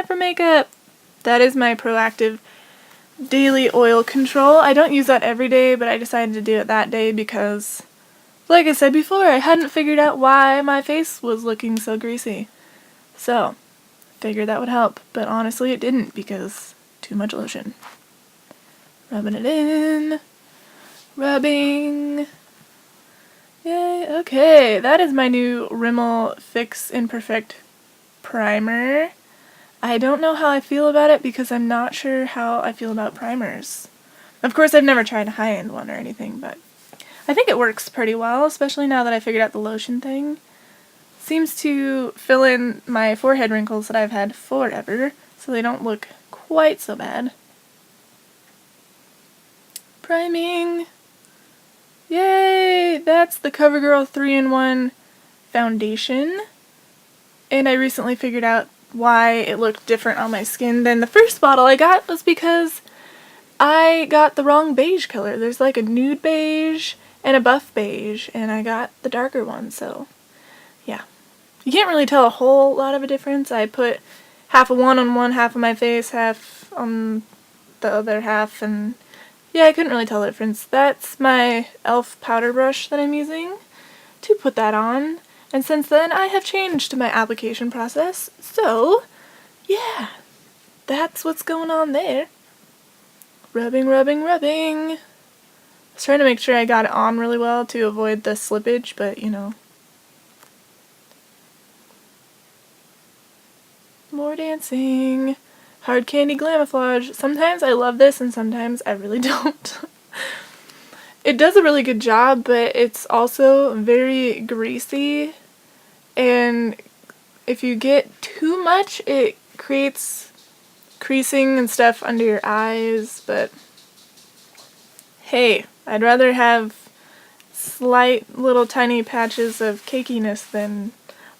time for makeup. That is my Proactiv daily oil control. I don't use that every day, but I decided to do it that day because, like I said before, I hadn't figured out why my face was looking so greasy. So, figured that would help, but honestly it didn't because too much lotion. Rubbing it in. Rubbing. Yay, okay, that is my new Rimmel Fix Imperfect primer. I don't know how I feel about it because I'm not sure how I feel about primers. Of course, I've never tried a high-end one or anything, but I think it works pretty well, especially now that I figured out the lotion thing. Seems to fill in my forehead wrinkles that I've had forever, so they don't look quite so bad. Priming! Yay! That's the CoverGirl 3-in-1 foundation. And I recently figured out why it looked different on my skin than the first bottle I got was because I got the wrong beige color. There's like a nude beige and a buff beige, and I got the darker one, so yeah. You can't really tell a whole lot of a difference. I put half of one on one half of my face, half on the other half, and yeah, I couldn't really tell the difference. That's my e.l.f. powder brush that I'm using to put that on. And since then, I have changed my application process, so, yeah, that's what's going on there. Rubbing, rubbing, rubbing. I was trying to make sure I got it on really well to avoid the slippage, but, you know. More dancing. Hard Candy Glamouflage. Sometimes I love this, and sometimes I really don't. It does a really good job, but it's also very greasy. And if you get too much, it creates creasing and stuff under your eyes, but hey, I'd rather have slight little tiny patches of cakiness than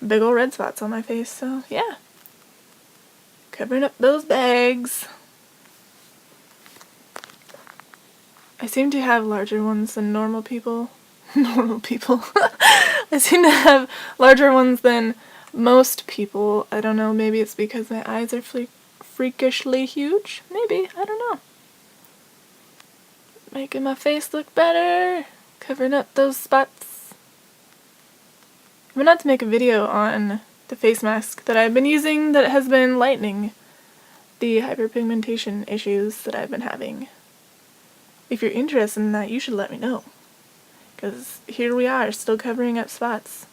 big ol' red spots on my face, so yeah. Covering up those bags. I seem to have larger ones than normal people. Normal people. I seem to have larger ones than most people. I don't know, maybe it's because my eyes are freakishly huge. Maybe, I don't know. Making my face look better. Covering up those spots. I went out to make a video on the face mask that I've been using that has been lightening the hyperpigmentation issues that I've been having. If you're interested in that, you should let me know. Because here we are, still covering up spots.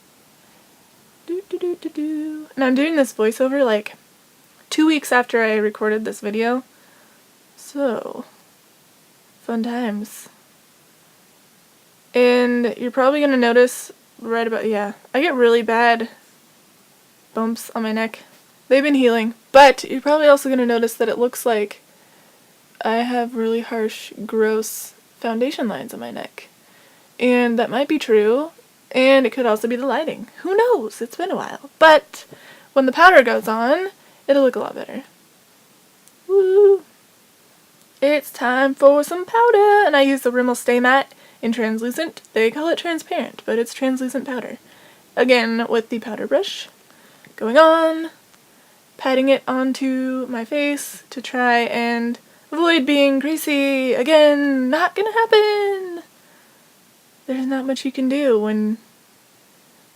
And I'm doing this voiceover like 2 weeks after I recorded this video. So, fun times. And you're probably going to notice right about, yeah, I get really bad bumps on my neck. They've been healing. But you're probably also going to notice that it looks like I have really harsh, gross foundation lines on my neck. And that might be true, and it could also be the lighting. Who knows? It's been a while. But when the powder goes on, it'll look a lot better. Woo! It's time for some powder! And I use the Rimmel Stay Matte in translucent. They call it transparent, but it's translucent powder. Again, with the powder brush. Going on. Patting it onto my face to try and avoid being greasy. Again, not gonna happen! There's not much you can do when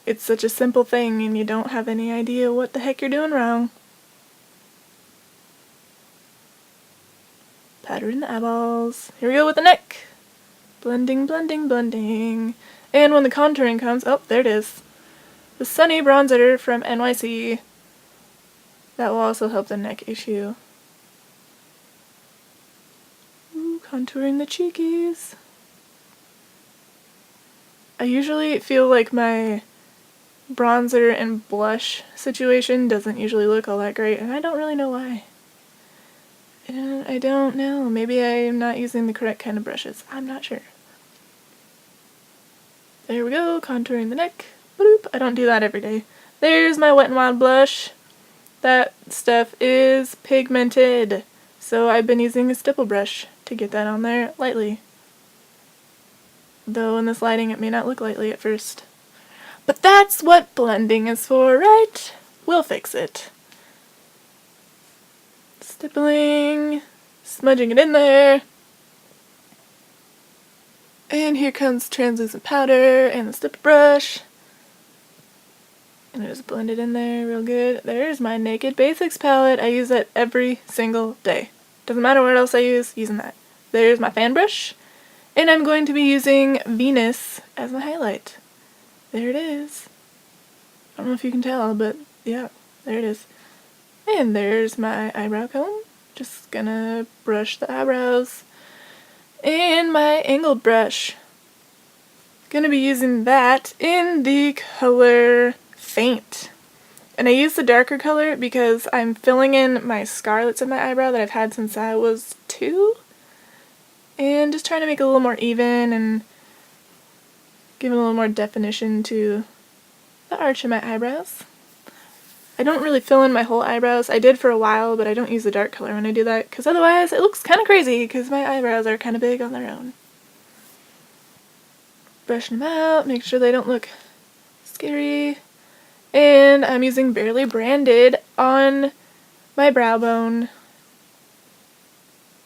it's such a simple thing and you don't have any idea what the heck you're doing wrong. Powdering the eyeballs. Here we go with the neck. Blending, blending, blending. And when the contouring comes, oh, there it is. The Sunny Bronzer from NYC. That will also help the neck issue. Ooh, contouring the cheekies. I usually feel like my bronzer and blush situation doesn't usually look all that great, and I don't really know why. And I don't know. Maybe I'm not using the correct kind of brushes. I'm not sure. There we go, contouring the neck. Boop. I don't do that every day. There's my Wet n Wild blush. That stuff is pigmented, so I've been using a stipple brush to get that on there lightly. Though in this lighting it may not look lightly at first. But that's what blending is for, right? We'll fix it. Stippling, smudging it in there. And here comes translucent powder and the stipple brush. And I just blend it in there real good. There's my Naked Basics palette. I use that every single day. Doesn't matter what else I use, using that. There's my fan brush. And I'm going to be using Venus as my highlight. There it is. I don't know if you can tell, but yeah, there it is. And there's my eyebrow comb. Just gonna brush the eyebrows. And my angled brush. Gonna be using that in the color Faint. And I use the darker color because I'm filling in my scar that's in my eyebrow that I've had since I was 2. And just trying to make it a little more even and give it a little more definition to the arch of my eyebrows. I don't really fill in my whole eyebrows. I did for a while, but I don't use the dark color when I do that because otherwise it looks kind of crazy because my eyebrows are kind of big on their own. Brushing them out, make sure they don't look scary. And I'm using Barely Branded on my brow bone.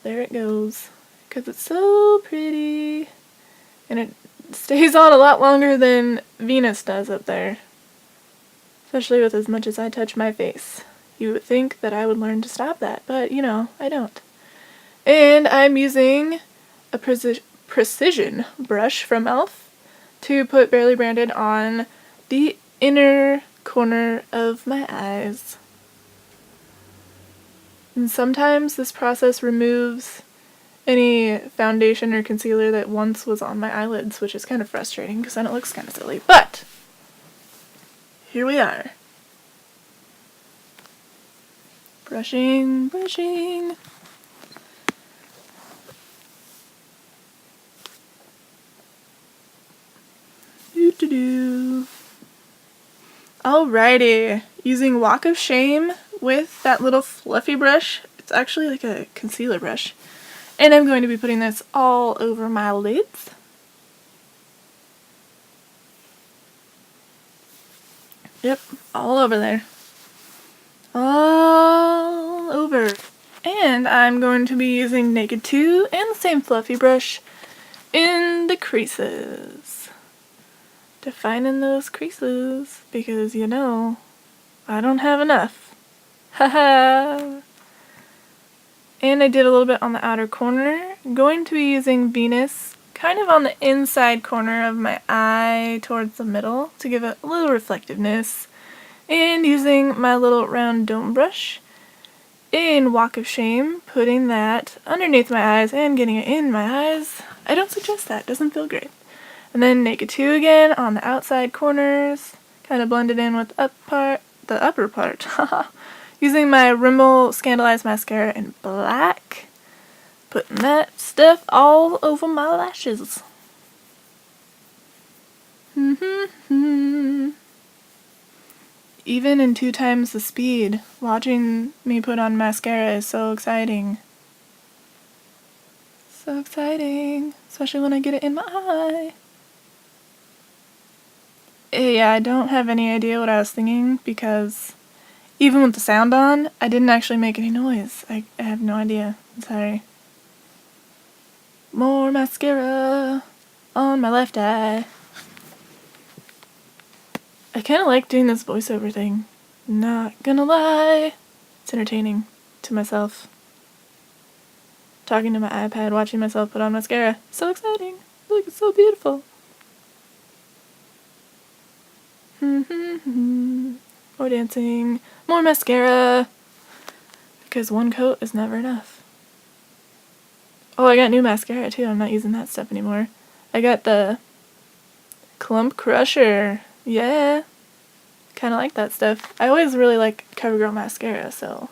There it goes. Because it's so pretty. And it stays on a lot longer than Venus does up there. Especially with as much as I touch my face. You would think that I would learn to stop that, but you know, I don't. And I'm using a precision brush from e.l.f. to put Barely Branded on the inner corner of my eyes. And sometimes this process removes any foundation or concealer that once was on my eyelids, which is kind of frustrating because then it looks kind of silly. But here we are. Brushing, brushing. Doo-doo-doo. Alrighty, using Walk of Shame with that little fluffy brush. It's actually like a concealer brush. And I'm going to be putting this all over my lids. Yep, all over there. All over. And I'm going to be using Naked 2 and the same fluffy brush in the creases. Defining those creases because you know I don't have enough. Haha. And I did a little bit on the outer corner. I'm going to be using Venus kind of on the inside corner of my eye towards the middle to give it a little reflectiveness. And using my little round dome brush in Walk of Shame, putting that underneath my eyes and getting it in my eyes. I don't suggest that, it doesn't feel great. And then Naked 2 again on the outside corners, kind of blended in with the upper part. Using my Rimmel Scandalized Mascara in black, putting that stuff all over my lashes. Even in 2 times the speed, watching me put on mascara is so exciting. So exciting, especially when I get it in my eye. Yeah, I don't have any idea what I was thinking because even with the sound on, I didn't actually make any noise. I have no idea. I'm sorry. More mascara on my left eye. I kind of like doing this voiceover thing. Not gonna lie. It's entertaining to myself. Talking to my iPad, watching myself put on mascara. So exciting. Look, it's so beautiful. More dancing. More mascara. Because one coat is never enough. Oh, I got new mascara too. I'm not using that stuff anymore. I got the Clump Crusher. Yeah. Kind of like that stuff. I always really like CoverGirl mascara, so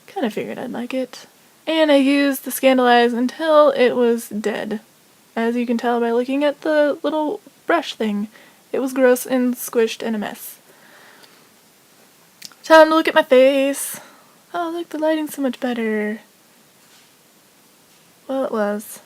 kind of figured I'd like it. And I used the Scandalize until it was dead. As you can tell by looking at the little brush thing. It was gross and squished and a mess. Time to look at my face. Oh, look, the lighting's so much better. Well, it was.